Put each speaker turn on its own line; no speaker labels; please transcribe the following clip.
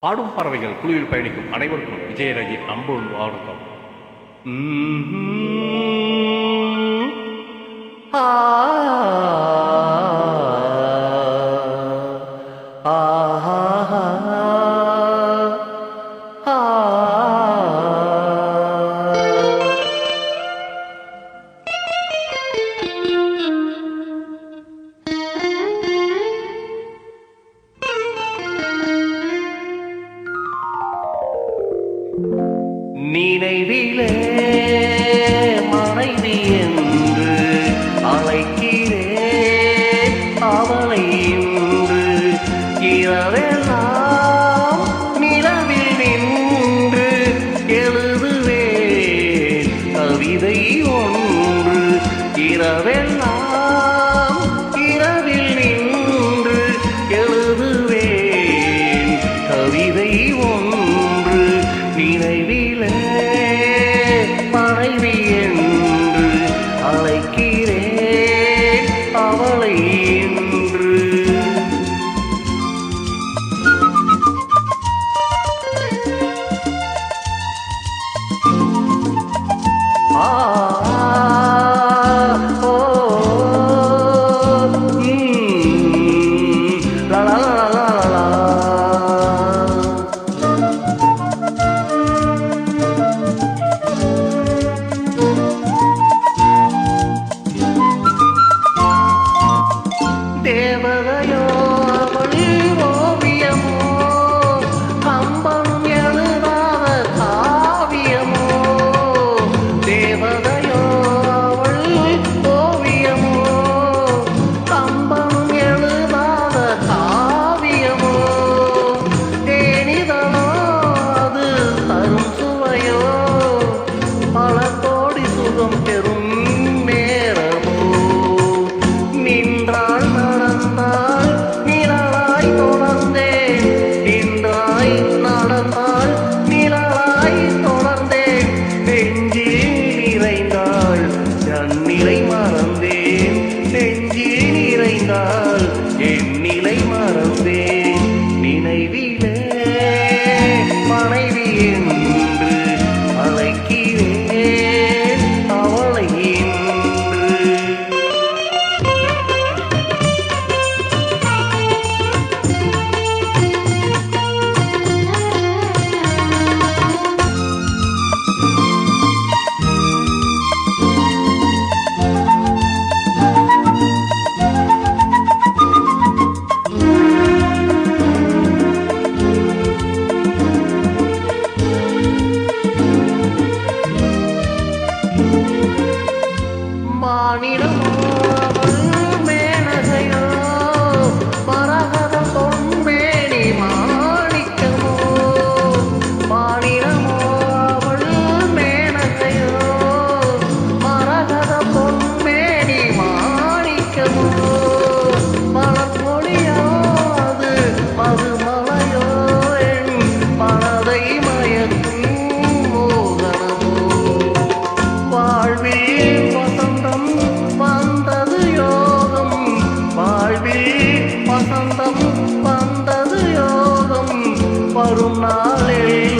பாடும் பறவைகள் குழுவில் பயணிக்கும் அனைவருக்கும் விஜயராஜின் அன்பு வணக்கம். நினைவிலே மனைவி என்று அழைக்கிறேன் அவளை இன்று இரவெல்லாம் நிலவில் நின்று எழுதுவேன் கவிதை ஒன்று. இரவெல்லாம் இரவில் நின்று எழுதுவேன் கவிதை ஒன்று. நினைவிலே மனைவி என்று அழைக்கிறேன் அவளை இன்று. தேவதையோ அவள் ஓவியமோ கம்பனும் எழுதாத காவியமோ. தேவதையோ அவள் ஓவியமோ கம்பனும் எழுதாத காவியமோ. தேனிதனோ அது தரும் சுவையோ பல கோடி சுகம் பெறும் நேரமோ. நின்றாள் நடந்தாள் நிழலாய் தொடர்ந்தேன். நின்றாய் நடந்தாள் நிழலாய் தொடர்ந்தேன். நெஞ்சில் நிறைந்தாள் என் நிலை மறந்தேன். நெஞ்சில் நிறைந்தாள் என் நிலை மறந்தேன். நினைவிலே மனைவி என்று அழைக்கிறேன் அவளை இன்று. மானிடமோ அவள் மேனகையோ மரகத பொன்மேனி மாணிக்கமோ. மானிடமோ அவள் மேனகையோ மரகத பொன்மேனி மாணிக்கமோ. மலர்மொழியோ அது மதுமலையோ என் மனதை மயக்கும் மோகனமோ. வாழ்வில் வசந்தம் வந்தது யோகம். வாழ்வில் வசந்தம் வந்தது யோகம். வரும் நாளில்